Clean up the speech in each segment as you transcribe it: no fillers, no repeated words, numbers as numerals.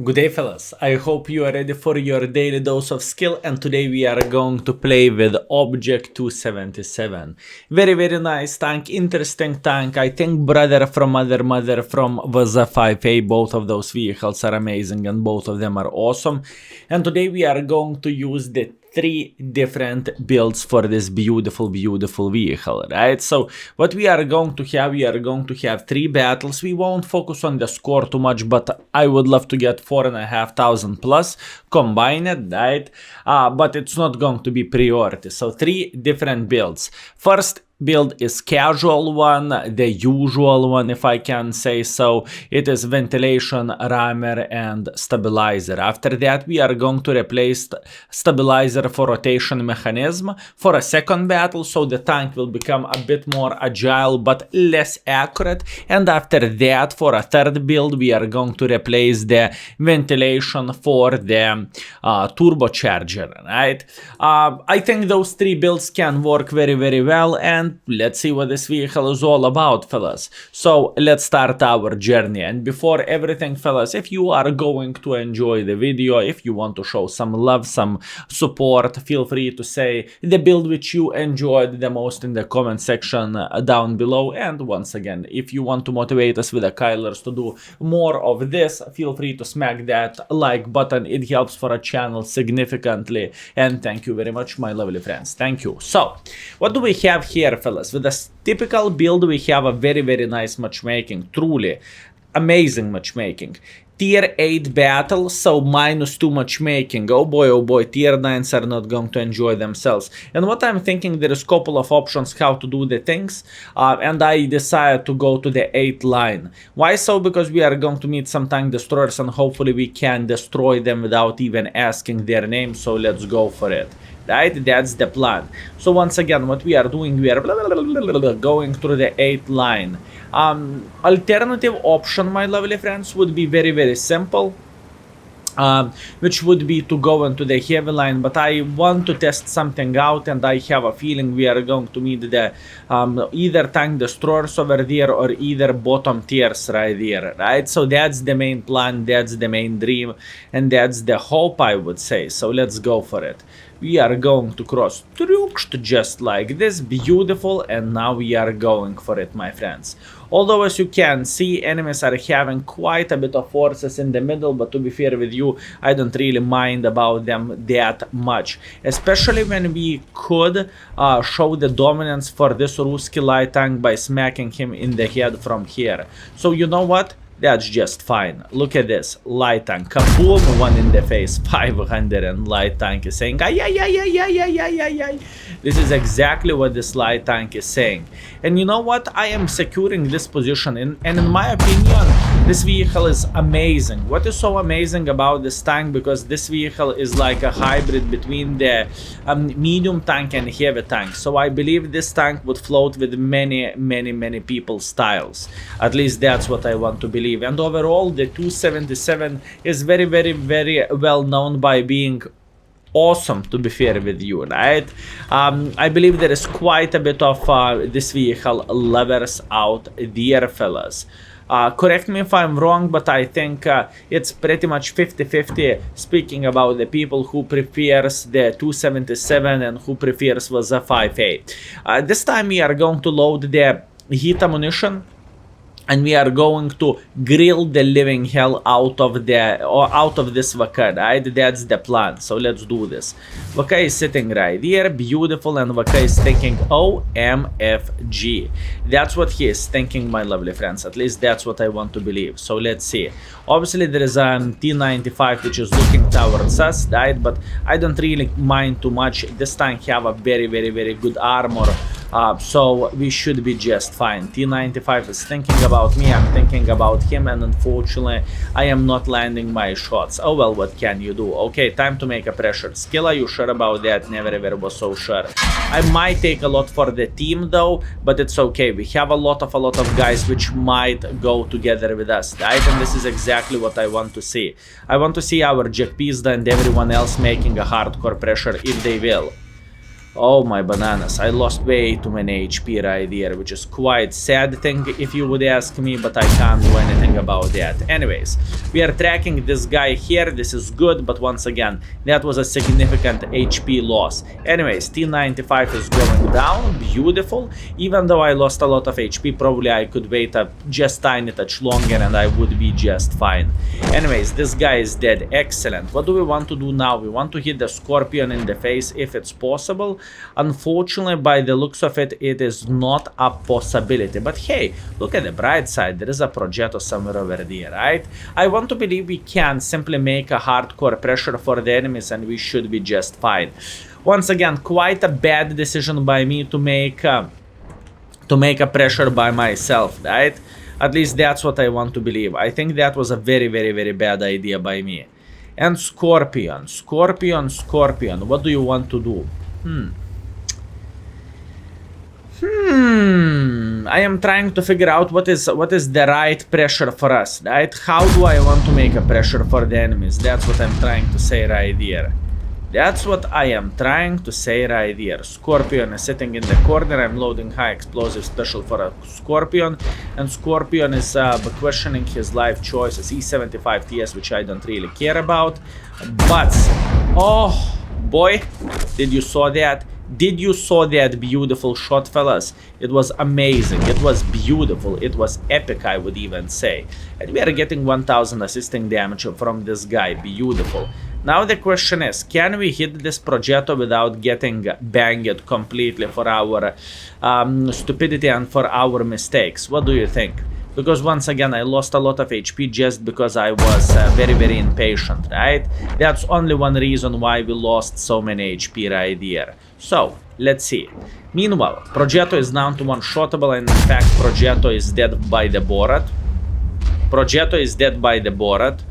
Good day fellas, I hope you are ready for your daily dose of skill, and today we are going to play with aw3some. Very nice tank, interesting tank. I think brother from mother from aw5, both of those vehicles are amazing and both of them are awesome. And today we are going to use the three different builds for this beautiful vehicle, right? So what we are going to have three battles. We won't focus on the score too much, but I would love to get 4,500 plus combined, right? But it's not going to be priority. So three different builds. First build is casual one, the usual one, if I can say so. It is ventilation, rammer, and stabilizer. After that, we are going to replace stabilizer for rotation mechanism for a second battle, so the tank will become a bit more agile but less accurate. And after that, for a third build, we are going to replace the ventilation for the turbocharger, right? I think those three builds can work very well, and let's see what this vehicle is all about, fellas. So let's start our journey. And before everything, fellas, if you are going to enjoy the video, if you want to show some love, some support, feel free to say the build which you enjoyed the most in the comment section down below. And once again, if you want to motivate us with the Kylers to do more of this, feel free to smack that like button. It helps for a channel significantly. And thank you very much, my lovely friends. Thank you. So what do we have here, fellas? With a typical build, we have a very nice matchmaking, truly amazing matchmaking. Tier 8 battle, so -2 matchmaking. Oh boy, tier 9s are not going to enjoy themselves. And what I'm thinking, there is a couple of options how to do the things, and I decided to go to the 8th line. Why so? Because we are going to meet some tank destroyers, and hopefully we can destroy them without even asking their name, so let's go for it. Right, that's the plan. So once again, what we are doing, we are going through the 8th line. Alternative option, my lovely friends, would be very simple, which would be to go into the heavy line, but I want to test something out, and I have a feeling we are going to meet the either tank destroyers over there or either bottom tiers right there, right? So that's the main plan, that's the main dream, and that's the hope, I would say. So let's go for it. We are going to cross just like this, beautiful, and now we are going for it, my friends. Although, as you can see, enemies are having quite a bit of forces in the middle, but to be fair with you, I don't really mind about them that much. Especially when we could show the dominance for this Ruski light tank by smacking him in the head from here. So you know what? That's just fine. Look at this. Light tank. Kaboom! One in the face. 500 and light tank is saying, ay. This is exactly what this light tank is saying. And you know what? I am securing this position. And in my opinion, this vehicle is amazing. What is so amazing about this tank? Because this vehicle is like a hybrid between the medium tank and heavy tank. So I believe this tank would float with many people's styles. At least that's what I want to believe. And overall, the 277 is very well known by being awesome, to be fair with you, right? I believe there is quite a bit of this vehicle lovers out there, fellas. Correct me if I'm wrong, but I think it's pretty much 50-50, speaking about the people who prefers the 277 and who prefers the Z5A. This time we are going to load the heat ammunition, and we are going to grill the living hell out of this Vaka, right? That's the plan. So let's do this. Vaka is sitting right here, beautiful, and Vaka is thinking OMFG. That's what he is thinking, my lovely friends. At least that's what I want to believe. So let's see. Obviously there is a T95 which is looking towards us, right? But I don't really mind too much. This tank have a very good armor. So we should be just fine. T95 is thinking about me, I'm thinking about him, and unfortunately I am not landing my shots. Oh well, what can you do? Okay, time to make a pressure skill. Are you sure about that? Never ever was so sure. I might take a lot for the team though, but it's okay. We have a lot of guys which might go together with us, right? And this is exactly what I want to see. I want to see our Jack Pizda and everyone else making a hardcore pressure if they will. Oh my bananas, I lost way too many HP right here, which is quite sad thing if you would ask me, but I can't do anything about that. Anyways, we are tracking this guy here, this is good, but once again, that was a significant HP loss. Anyways, T95 is going down, beautiful. Even though I lost a lot of HP, probably I could wait a just tiny touch longer and I would be just fine. Anyways, this guy is dead, excellent. What do we want to do now? We want to hit the Scorpion in the face if it's possible. Unfortunately, by the looks of it, it is not a possibility. But hey, look at the bright side. There is a Progetto somewhere over there, right? I want to believe we can simply make a hardcore pressure for the enemies and we should be just fine. Once again, quite a bad decision by me to make a pressure by myself, right? At least that's what I want to believe. I think that was a very, very, very bad idea by me. And Scorpion, Scorpion, Scorpion. What do you want to do? I am trying to figure out what is the right pressure for us, right? How do I want to make a pressure for the enemies? That's what I'm trying to say right here. That's what I am trying to say right here. Scorpion is sitting in the corner. I'm loading high explosive special for a Scorpion. And Scorpion is questioning his life choices. E75 TS, which I don't really care about. But, oh boy, did you saw that? Did you saw that beautiful shot, fellas? It was amazing. It was beautiful. It was epic, I would even say. And we are getting 1000 assisting damage from this guy. Beautiful. Now the question is, can we hit this Progetto without getting banged completely for our stupidity and for our mistakes? What do you think? Because once again, I lost a lot of HP just because I was very, very impatient, right? That's only one reason why we lost so many HP right here. So, let's see. Meanwhile, Progetto is down to one-shottable, and in fact, Progetto is dead by the Borat. Progetto is dead by the Borat.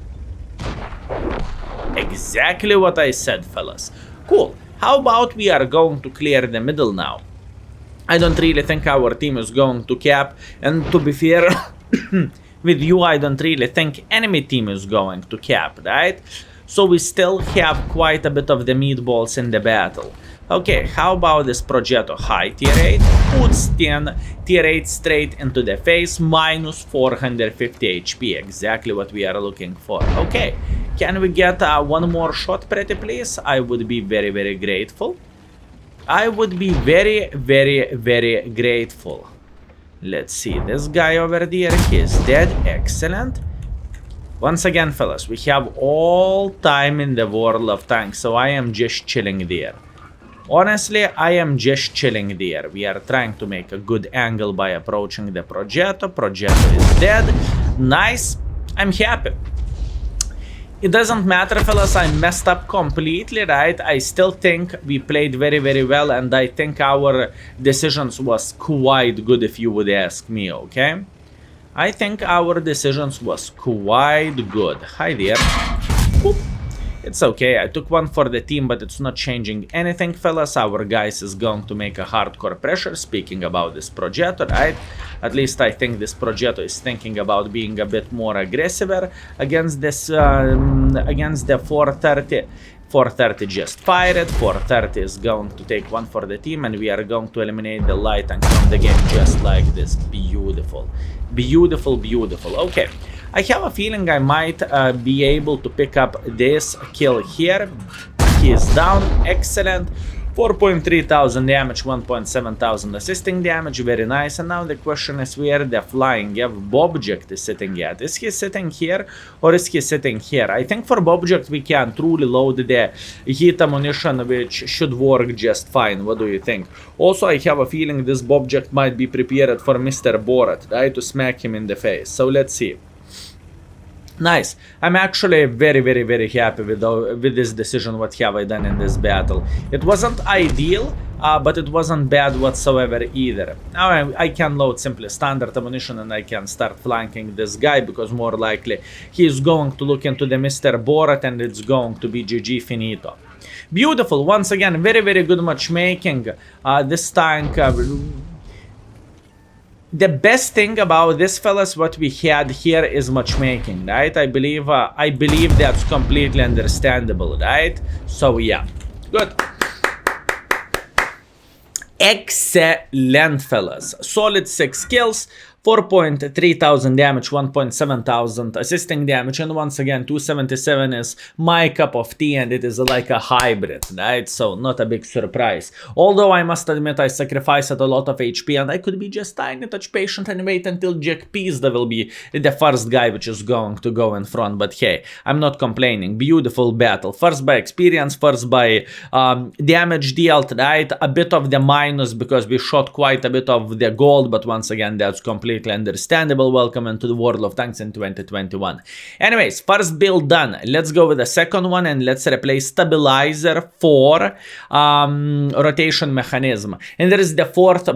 Exactly what I said, fellas. Cool. How about we are going to clear the middle now? I don't really think our team is going to cap, and to be fair with you, I don't really think enemy team is going to cap, right? So we still have quite a bit of the meatballs in the battle. Okay, how about this Progetto high tier 8? Puts 10 tier 8 straight into the face, minus 450 HP, exactly what we are looking for. Okay, can we get one more shot, pretty please? I would be very, very grateful. I would be very, very, very grateful. Let's see, this guy over there, he is dead, excellent. Once again, fellas, we have all time in the world of tanks, so I am just chilling there. Honestly, I am just chilling there. We are trying to make a good angle by approaching the Progetto. Progetto is dead. Nice. I'm happy. It doesn't matter, fellas, I messed up completely, right? I still think we played very, very well, and I think our decisions was quite good if you would ask me, okay? I think our decisions was quite good. Hi there. Boop. It's okay, I took one for the team, but it's not changing anything, fellas. Our guys is going to make a hardcore pressure, speaking about this Progetto, right? At least I think this Progetto is thinking about being a bit more aggressive against this, against the 430. 430 just fired, 430 is going to take one for the team, and we are going to eliminate the light tank from the game just like this. Beautiful. Beautiful, beautiful. Okay. I have a feeling I might be able to pick up this kill here. He is down. Excellent. 4.3 thousand damage, 1.7 thousand assisting damage. Very nice. And now the question is where the flying Bobject is sitting at. Is he sitting here or is he sitting here? I think for Bobject we can truly load the heat ammunition, which should work just fine. What do you think? Also, I have a feeling this Bobject might be prepared for Mr. Borat, right? To smack him in the face. So let's see. Nice. I'm actually very, very, very happy with this decision. What have I done in this battle? It wasn't ideal, but it wasn't bad whatsoever either. Now I can load simply standard ammunition and I can start flanking this guy, because more likely he is going to look into the Mr. Borat and it's going to be GG finito. Beautiful. Once again, very, very good matchmaking. This tank... The best thing about this, fellas, what we had here is matchmaking, right? I believe that's completely understandable, right? So yeah, good. Excellent, fellas. Solid 6 kills, 4,300 damage, 1,700 assisting damage, and once again 277 is my cup of tea, and it is like a hybrid, right? So not a big surprise. Although I must admit I sacrificed a lot of HP, and I could be just tiny touch patient and wait until Jack Pizda will be the first guy which is going to go in front, but hey, I'm not complaining. Beautiful battle. First by experience, first by damage dealt, right? A bit of the minus because we shot quite a bit of the gold, but once again that's completely understandable. Welcome into the World of Tanks in 2021. Anyways, first build done. Let's go with the second one, and let's replace stabilizer for rotation mechanism. And there is the fourth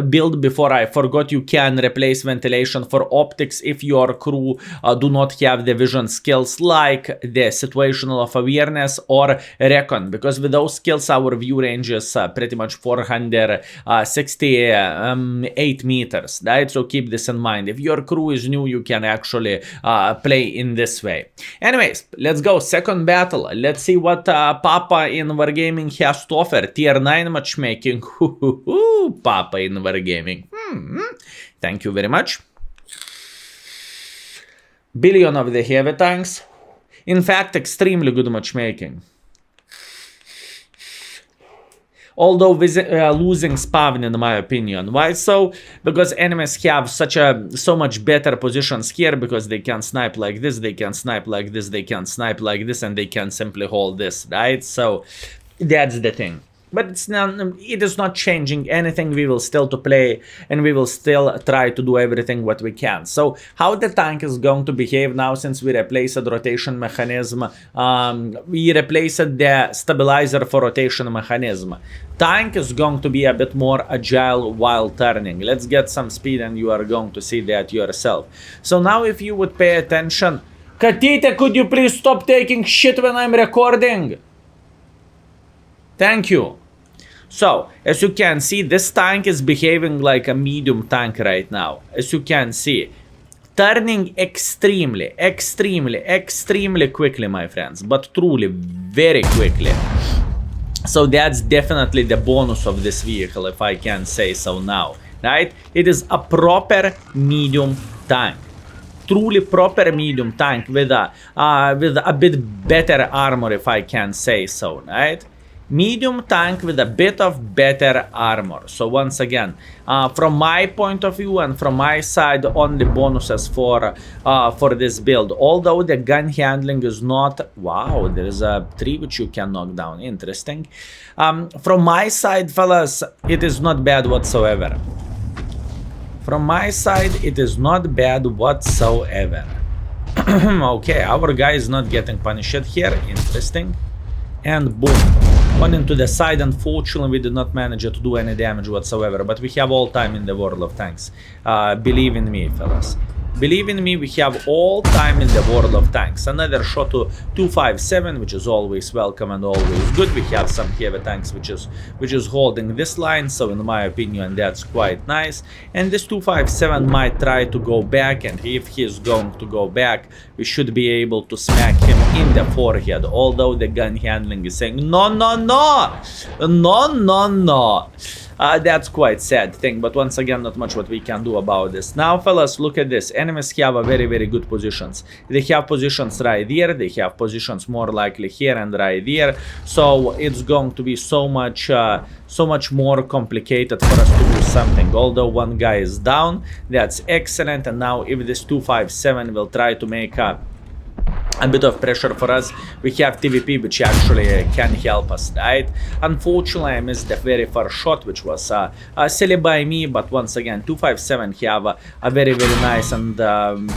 build. Before I forgot, you can replace ventilation for optics if your crew do not have the vision skills like the situational of awareness or recon, because with those skills our view range is pretty much 468 meters, right? So keep this in mind. If your crew is new, you can actually play in this way. Anyways, let's go. Second battle. Let's see what Papa in Wargaming has to offer. Tier 9 matchmaking. Papa in Wargaming. Thank you very much. Billion of the heavy tanks. In fact, extremely good matchmaking. Although losing spawn in my opinion. Why so? Because enemies have so much better positions here, because they can snipe like this, they can snipe like this, they can snipe like this, and they can simply hold this, right? So that's the thing. But it is not changing anything. We will still to play, and we will still try to do everything what we can. So how the tank is going to behave now, since we replaced the rotation mechanism, we replaced the stabilizer for rotation mechanism. Tank is going to be a bit more agile while turning. Let's get some speed, and you are going to see that yourself. So now if you would pay attention, Katita, could you please stop taking shit when I'm recording? Thank you. So, as you can see, this tank is behaving like a medium tank right now. As you can see, turning extremely quickly, my friends, but truly very quickly. So that's definitely the bonus of this vehicle, if I can say so now, right? It is a proper medium tank. Truly proper medium tank with a bit better armor, if I can say so, right? Medium tank with a bit of better armor. So once again, from my point of view and from my side, only bonuses for this build. Although the gun handling is not, wow, there is a tree which you can knock down. Interesting. From my side, fellas, it is not bad whatsoever. From my side, it is not bad whatsoever. Okay, our guy is not getting punished here. Interesting. And boom. One into the side. Unfortunately, we did not manage to do any damage whatsoever, but we have all time in the World of Tanks. Believe in me, fellas. Believe in me, we have all time in the World of Tanks. Another shot to 257, which is always welcome and always good. We have some heavy tanks which is holding this line, so in my opinion that's quite nice. And this 257 might try to go back, and if he is going to go back, we should be able to smack him in the forehead, although the gun handling is saying no, no, no, no, no, no. That's quite sad thing, but once again, not much what we can do about this. Now, fellas, look at this. Enemies have a very good positions. They have positions right there. They have positions more likely here and right there. So it's going to be so much more complicated for us to do something. Although one guy is down, that's excellent. And now if this 257 will try to make a bit of pressure for us, we have TVP which actually can help us, right? Unfortunately, I missed the very first shot, which was silly by me, but once again, 257 have a very nice and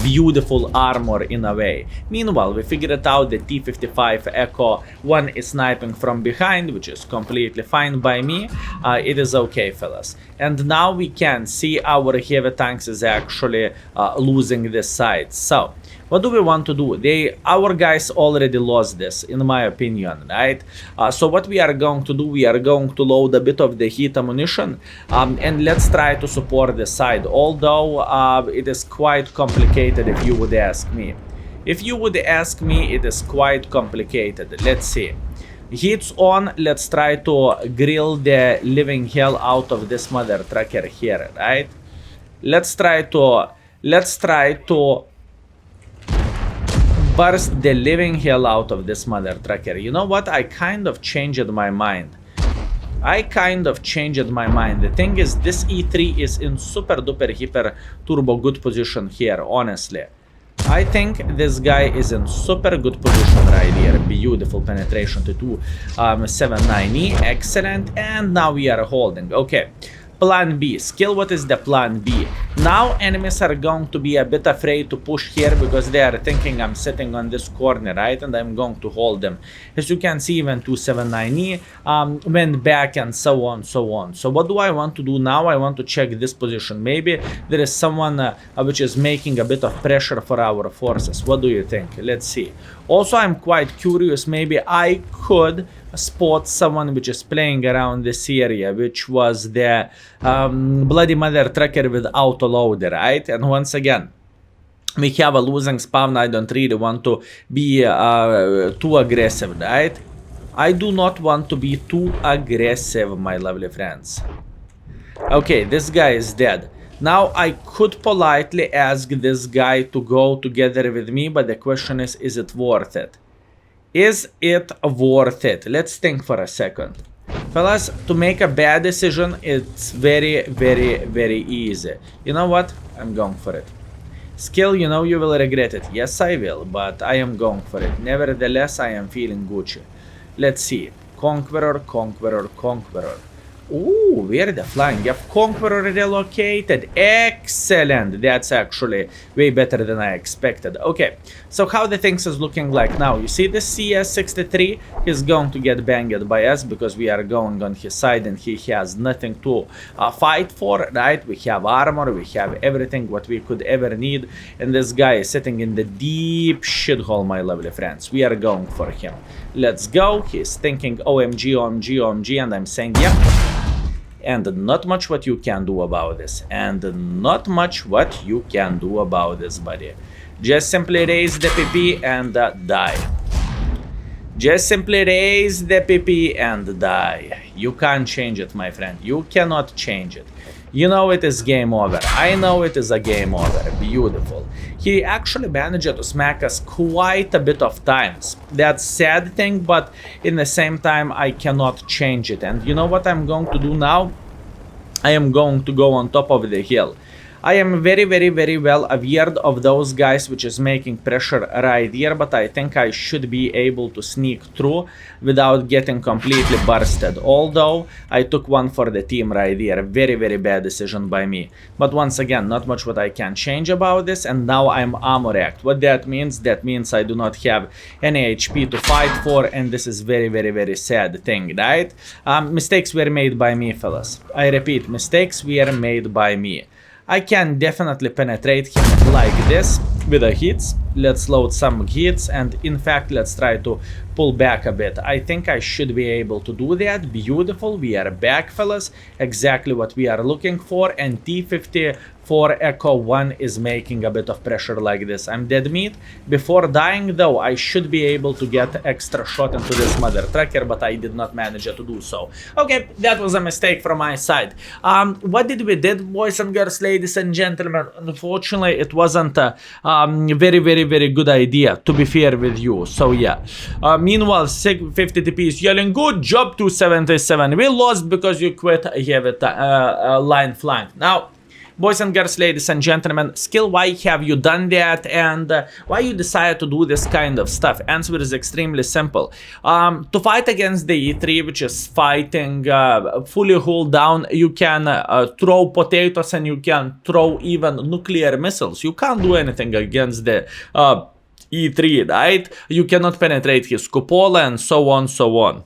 beautiful armor in a way. Meanwhile, we figured out the T-55 Echo 1 is sniping from behind, which is completely fine by me. It is okay, fellas. And now we can see our heavy tanks is actually losing this side. So what do we want to do? Our guys already lost this, in my opinion, right? So what we are going to do, we are going to load a bit of the heat ammunition, and let's try to support the side, although it is quite complicated if you would ask me. If you would ask me, it is quite complicated. Let's see. Hits on, let's try to grill the living hell out of this mother trucker here, right? Let's try to burst the living hell out of this mother trucker. You know what? I kind of changed my mind. The thing is, this E3 is in super duper hyper turbo good position here, honestly. I think this guy is in super good position right here. Beautiful penetration to 279E. Excellent. And now we are holding. Okay. Plan B. Skill, what is the plan B? Now enemies are going to be a bit afraid to push here because they are thinking I'm sitting on this corner, right? And I'm going to hold them. As you can see, even 279E went back and so on, so on. So what do I want to do now? I want to check this position. Maybe there is someone which is making a bit of pressure for our forces. What do you think? Let's see. Also, I'm quite curious. Maybe I could spot someone which is playing around this area, which was the bloody mother tracker with autoloader, right? And once again, we have a losing spawn. I don't really want to be too aggressive, right? I do not want to be too aggressive, my lovely friends. Okay, this guy is dead. Now I could politely ask this guy to go together with me, but the question is it worth it? Is it worth it? Let's think for a second. Fellas, to make a bad decision, it's very, very, very easy. You know what? I'm going for it. Skill, you know you will regret it. Yes, I will, but I am going for it. Nevertheless, I am feeling Gucci. Let's see. Conqueror, Conqueror, Conqueror. Ooh, where the flying? Yep, Conqueror relocated. Excellent. That's actually way better than I expected. Okay, so how the things is looking like now? You see this CS63 is going to get banged by us because we are going on his side and he has nothing to fight for, right? We have armor, we have everything what we could ever need, and this guy is sitting in the deep shithole, my lovely friends. We are going for him. Let's go. He's thinking OMG, OMG, OMG, and I'm saying yep. And not much what you can do about this. And not much what you can do about this, buddy. Just simply raise the PP and die. Just simply raise the PP and die. You can't change it, my friend. You cannot change it. You know it is game over. I know it is a game over. Beautiful. He actually managed to smack us quite a bit of times. That's sad thing, but in the same time, I cannot change it. And you know what I'm going to do now? I am going to go on top of the hill. I am very, very, very well aware of those guys which is making pressure right here, but I think I should be able to sneak through without getting completely bursted. Although I took one for the team right here. Very, very bad decision by me. But once again, not much what I can change about this, and now I'm armor act. What that means? That means I do not have any HP to fight for, and this is very, very, very sad thing, right? Mistakes were made by me, fellas. I repeat, mistakes were made by me. I can definitely penetrate him like this with the hits. Let's load some hits, and in fact let's try to pull back a bit. I think I should be able to do that. Beautiful. We are back, fellas. Exactly what we are looking for, and T-54 Echo 1 is making a bit of pressure like this. I'm dead meat. Before dying though, I should be able to get extra shot into this mother tracker, but I did not manage to do so. Okay, that was a mistake from my side. What did we did, boys and girls, ladies and gentlemen? Unfortunately, it wasn't a very good idea, to be fair with you. So yeah. Meanwhile, 50 TP is yelling, good job 277. We lost because you quit here with line flank. Now, boys and girls, ladies and gentlemen, skill, why have you done that, and why you decided to do this kind of stuff? Answer is extremely simple. To fight against the E3, which is fighting fully hold down, you can throw potatoes and you can throw even nuclear missiles. You can't do anything against the E3, right? You cannot penetrate his cupola and so on, so on.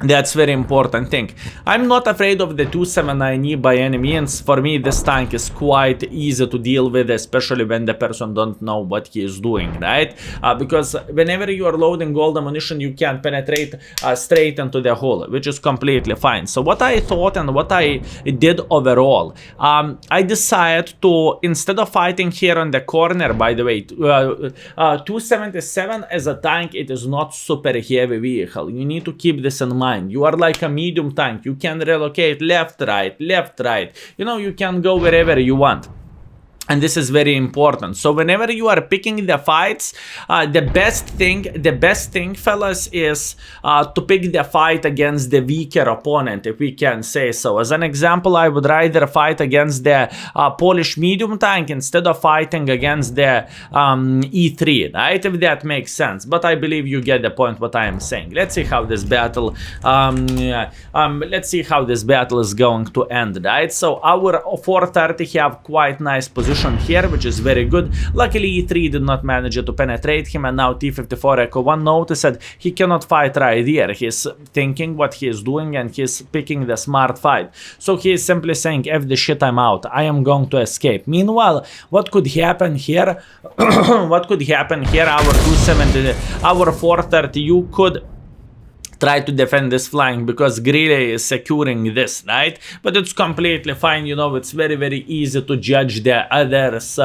That's very important thing. I'm not afraid of the 279E by any means. For me, this tank is quite easy to deal with, especially when the person don't know what he is doing, right? Because whenever you are loading gold ammunition, you can penetrate straight into the hole, which is completely fine. So what I thought and what I did overall, I decided to, instead of fighting here on the corner, by the way, 277 as a tank, it is not super heavy vehicle. You need to keep this in mind. You are like a medium tank. You can relocate left, right. You know, you can go wherever you want. And this is very important. So whenever you are picking the fights, the best thing, fellas, is to pick the fight against the weaker opponent, if we can say so. As an example, I would rather fight against the Polish medium tank instead of fighting against the E3, right? If that makes sense. But I believe you get the point what I am saying. Let's see how this battle, is going to end, right? So our 430 have quite nice position here, which is very good. Luckily, E3 did not manage to penetrate him, and now T-54 Echo 1 noticed that he cannot fight right here. He's thinking what he is doing, and he's picking the smart fight. So he is simply saying, F the shit, I'm out. I am going to escape. Meanwhile, what could happen here? What could happen here? Our 270, our 430, you could try to defend this flank because Greeley is securing this, right? But it's completely fine, you know, it's very, very easy to judge the others.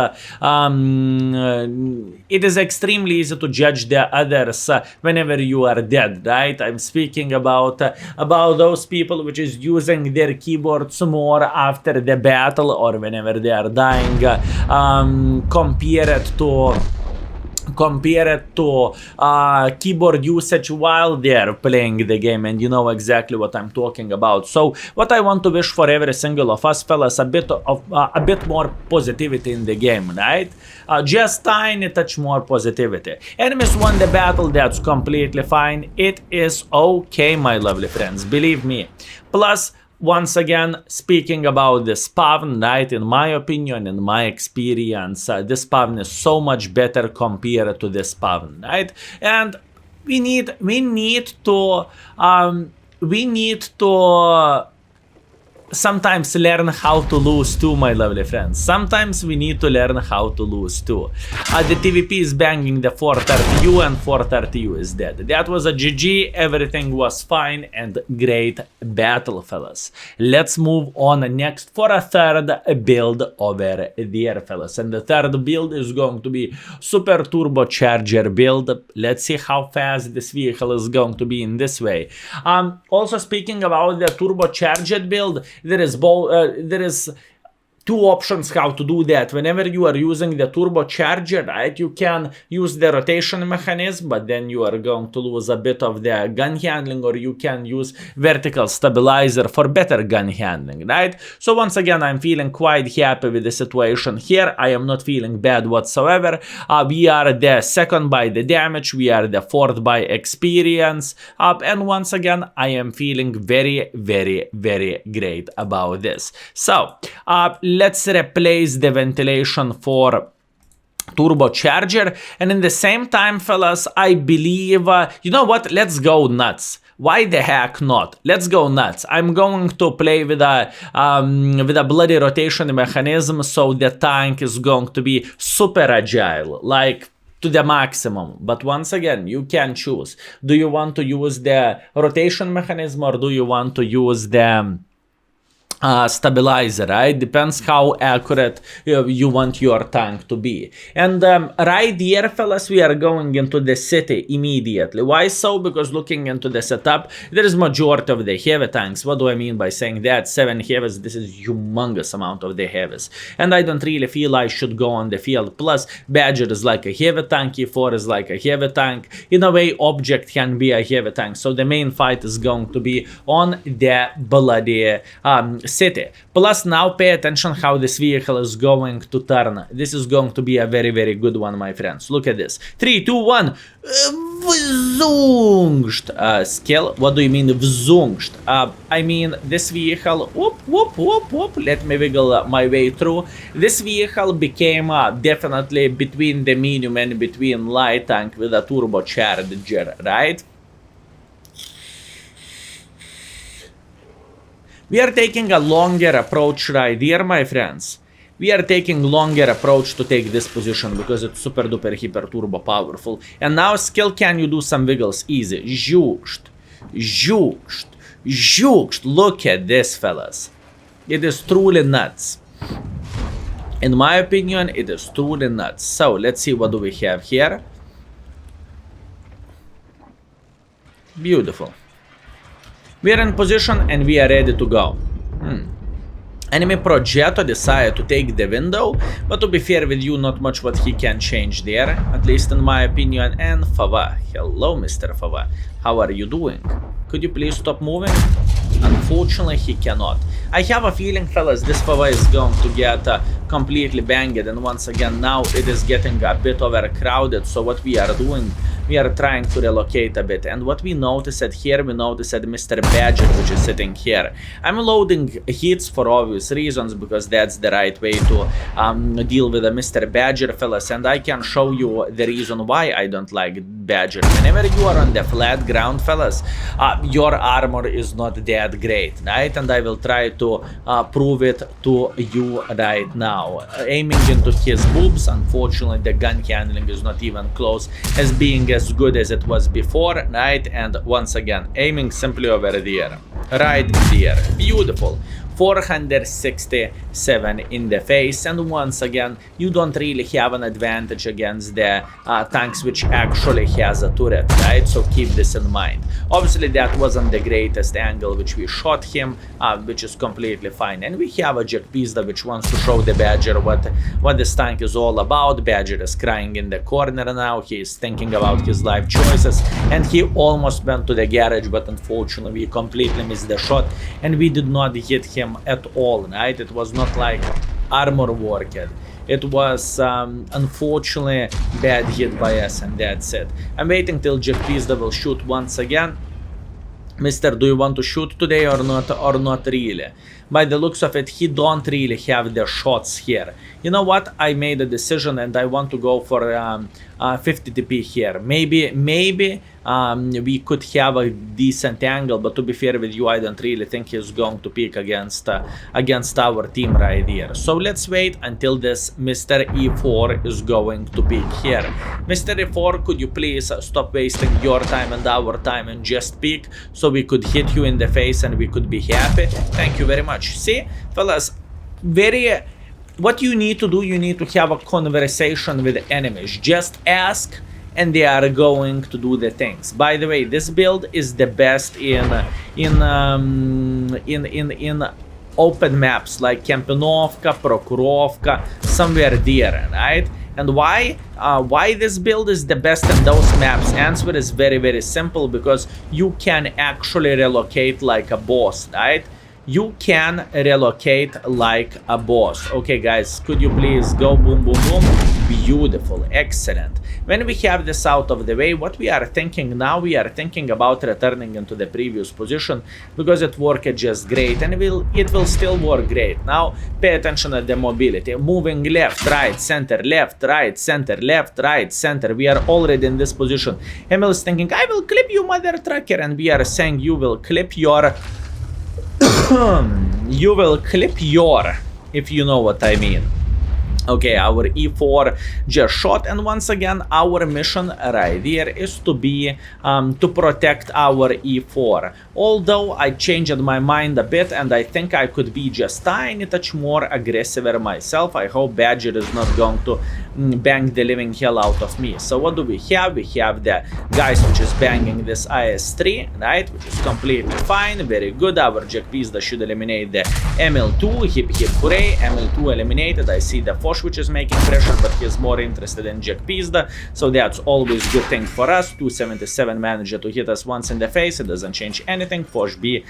It is extremely easy to judge the others whenever you are dead, right? I'm speaking about those people which is using their keyboards more after the battle or whenever they are dying, compare it to keyboard usage while they're playing the game, and you know exactly what I'm talking about. So what I want to wish for every single of us, fellas, a bit more positivity in the game, right? Just tiny touch more positivity. Enemies won the battle, that's completely fine. It is okay, my lovely friends, believe me. Plus, once again, speaking about the spawn, right, in my opinion, in my experience, this spawn is so much better compared to the spawn, right? And we need to sometimes learn how to lose too, my lovely friends. Sometimes we need to learn how to lose too. The TVP is banging the 430U, and 430U is dead. That was a GG, everything was fine, and great battle, fellas. Let's move on next for a third build over there, fellas. And the third build is going to be super turbocharger build. Let's see how fast this vehicle is going to be in this way. Also speaking about the turbocharged build, there is two options how to do that. Whenever you are using the turbocharger, right, you can use the rotation mechanism, but then you are going to lose a bit of the gun handling, or you can use vertical stabilizer for better gun handling, right? So once again, I'm feeling quite happy with the situation here. I am not feeling bad whatsoever. We are the second by the damage, we are the fourth by experience, and once again, I am feeling very, very, very great about this. So, let's replace the ventilation for turbocharger, and in the same time, fellas, I believe, you know what, let's go nuts. Why the heck not? Let's go nuts. I'm going to play with a bloody rotation mechanism, so the tank is going to be super agile, like to the maximum. But once again, you can choose. Do you want to use the rotation mechanism, or do you want to use the stabilizer, right? Depends how accurate you want your tank to be. And right here, fellas, we are going into the city immediately. Why so? Because looking into the setup, there is majority of the heavy tanks. What do I mean by saying that? 7 heavies, this is humongous amount of the heavies. And I don't really feel I should go on the field. Plus, Badger is like a heavy tank, E4 is like a heavy tank. In a way, Object can be a heavy tank. So the main fight is going to be on the bloody city. Plus, now pay attention how this vehicle is going to turn. This is going to be a very, very good one, my friends. Look at this. 3, 2, 1. Vzungsht. Skill. What do you mean vzungsht? I mean this vehicle. Whoop, whoop, whoop, whoop. Let me wiggle my way through. This vehicle became definitely between the medium and between light tank with a turbocharger, right? We are taking a longer approach right here, my friends. We are taking longer approach to take this position because it's super duper hyper turbo powerful. And now skill, can you do some wiggles? Easy. Zhooksht. Zhooksht. Zhooksht. Look at this, fellas. It is truly nuts. In my opinion, it is truly nuts. So let's see what do we have here. Beautiful. We are in position and we are ready to go. Enemy Progetto decided to take the window, but to be fair with you, not much what he can change there, at least in my opinion. And Fava, hello Mr. Fava, how are you doing? Could you please stop moving? Unfortunately, he cannot. I have a feeling, fellas, this Fava is going to get completely banged, and once again, now it is getting a bit overcrowded, so what we are doing, we are trying to relocate a bit. And what we noticed here, we noticed Mr. Badger, which is sitting here. I'm loading hits for obvious reasons, because that's the right way to deal with Mr. Badger, fellas, and I can show you the reason why I don't like Badger. Whenever you are on the flat ground, fellas, your armor is not that great, right? And I will try to prove it to you right now. Aiming into his boobs, unfortunately, the gun handling is not even close as being as good as it was before, right? And once again, aiming simply over there, right there. Beautiful. 467 in the face, and once again, you don't really have an advantage against the tanks which actually has a turret, right? So keep this in mind. Obviously, that wasn't the greatest angle which we shot him, which is completely fine. And we have a Jack Pizda which wants to show the Badger what this tank is all about. Badger is crying in the corner now. He is thinking about his life choices, and he almost went to the garage, but unfortunately, we completely missed the shot, and we did not hit him at all, right? It was not like armor worked. It was unfortunately bad hit by us, and that's it. I'm waiting till Jack Pizda will shoot once again. Mister, do you want to shoot today or not really? By the looks of it, he don't really have the shots here. You know what? I made a decision and I want to go for 50 TP here. Maybe we could have a decent angle, but to be fair with you, I don't really think he's going to pick against our team right here. So let's wait until this Mr. E4 is going to pick here. Mr. E4, could you please stop wasting your time and our time and just pick so we could hit you in the face and we could be happy? Thank you very much. See, fellas, what you need to do, you need to have a conversation with enemies. Just ask and they are going to do the things. By the way, this build is the best in open maps like Kempinovka, Prokurovka, somewhere there, right? And why this build is the best in those maps? Answer is very, very simple, because you can actually relocate like a boss, right? You can relocate like a boss. Okay, guys, could you please go boom, boom, boom? Beautiful, excellent. When we have this out of the way, what we are thinking now, we are thinking about returning into the previous position, because it worked just great, and it will still work great. Now, pay attention at the mobility. Moving left, right, center, left, right, center, left, right, center. We are already in this position. Emil is thinking, I will clip you, mother trucker, and we are saying you will clip your... you will clip your, if you know what I mean. Okay, our E4 just shot, and once again, our mission right here is to be to protect our E4. Although I changed my mind a bit, and I think I could be just tiny touch more aggressive myself. I hope Badger is not going to bang the living hell out of me. So what do we have? We have the guys which is banging this IS-3, right, which is completely fine, very good. Our Jack Pizda should eliminate the ML2, hip hip hooray, ML2 eliminated. I see the Foch which is making pressure, but he's more interested in Jack Pizda, so that's always good thing for us. 277 managed to hit us once in the face, it doesn't change anything. Foch is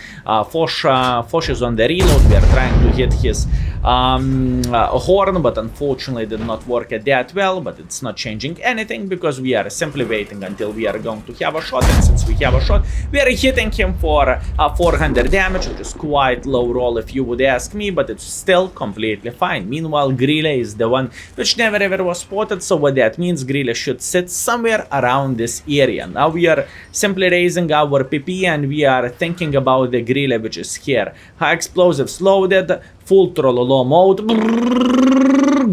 on the reload, we are trying to hit his horn, but unfortunately did not work at that. that well, but it's not changing anything because we are simply waiting until we are going to have a shot, and since we have a shot, we are hitting him for 400 damage, which is quite low roll if you would ask me, but it's still completely fine. Meanwhile, Grille is the one which never ever was spotted, so what that means, Grille should sit somewhere around this area. Now we are simply raising our PP and we are thinking about the Grille which is here. High explosives loaded, full Trollolo mode,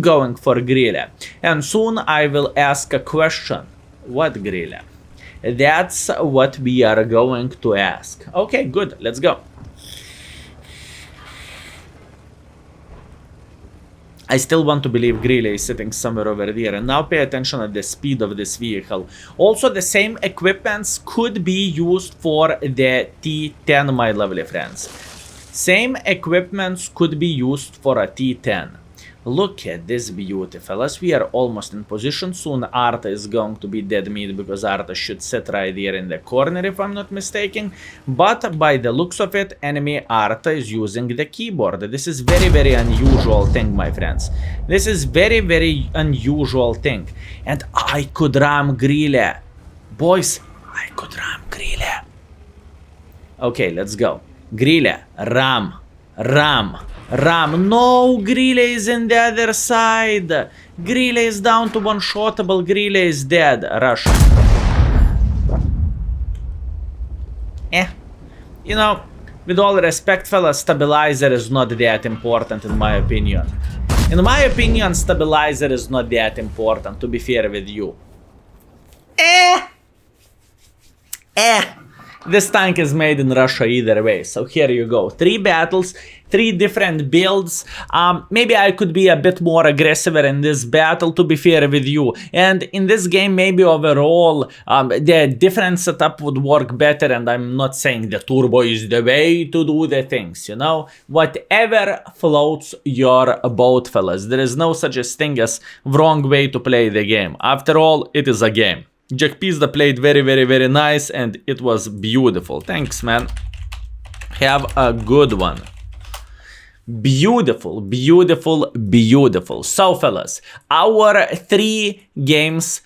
going for Grille. And soon I will ask a question. What Grille? That's what we are going to ask. Okay, good, let's go. I still want to believe Grille is sitting somewhere over there, and now pay attention at the speed of this vehicle. Also, the same equipments could be used for the T10, my lovely friends. Same equipments could be used for a T10. Look at this beauty, fellas. We are almost in position. Soon Arta is going to be dead meat because Arta should sit right here in the corner if I'm not mistaken. But by the looks of it, enemy Arta is using the keyboard. This is very unusual thing, my friends. This is very unusual thing. And I could ram Grille. Boys, I could ram Grille. Okay, let's go. Grille, ram. No, Grille is in the other side. Grille is down to one-shotable. Grille is dead. Rush. You know, with all respect, fellas, stabilizer is not that important in my opinion. In my opinion, stabilizer is not that important, to be fair with you. This tank is made in Russia either way, so here you go. 3 battles, 3 different builds. Maybe I could be a bit more aggressive in this battle, to be fair with you. And in this game, maybe overall, the different setup would work better, and I'm not saying the turbo is the way to do the things, you know? Whatever floats your boat, fellas. There is no such a thing as wrong way to play the game. After all, it is a game. Jack Pizda played very nice, and it was beautiful. Thanks, man. Have a good one. Beautiful. So, fellas, our 3 games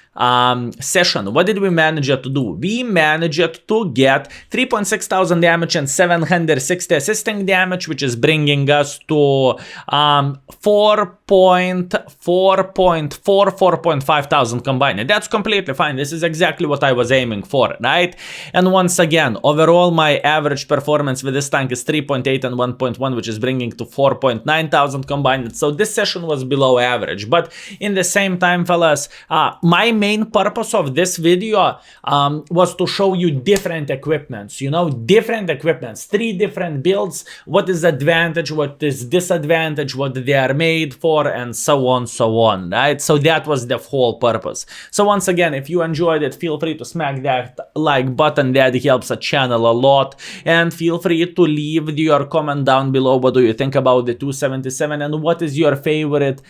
session, what did we manage to do? We managed to get 3.6 thousand damage and 760 assisting damage, which is bringing us to 4.5 thousand combined. And that's completely fine. This is exactly what I was aiming for, right? And once again, overall, my average performance with this tank is 3.8 and 1.1, which is bringing to 4.9 thousand combined. So this session was below average. But in the same time, fellas, my main purpose of this video was to show you different equipments, you know, different equipments, 3 different builds, what is advantage, what is disadvantage, what they are made for, and so on, right? So that was the whole purpose. So once again, if you enjoyed it, feel free to smack that like button. That helps the channel a lot, and feel free to leave your comment down below. What do you think about the 277, and what is your favorite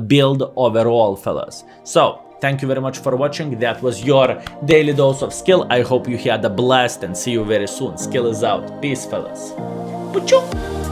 build overall, fellas? So thank you very much for watching. That was your daily dose of skill. I hope you had a blast, and see you very soon. Skill is out. Peace, fellas. Pachoo!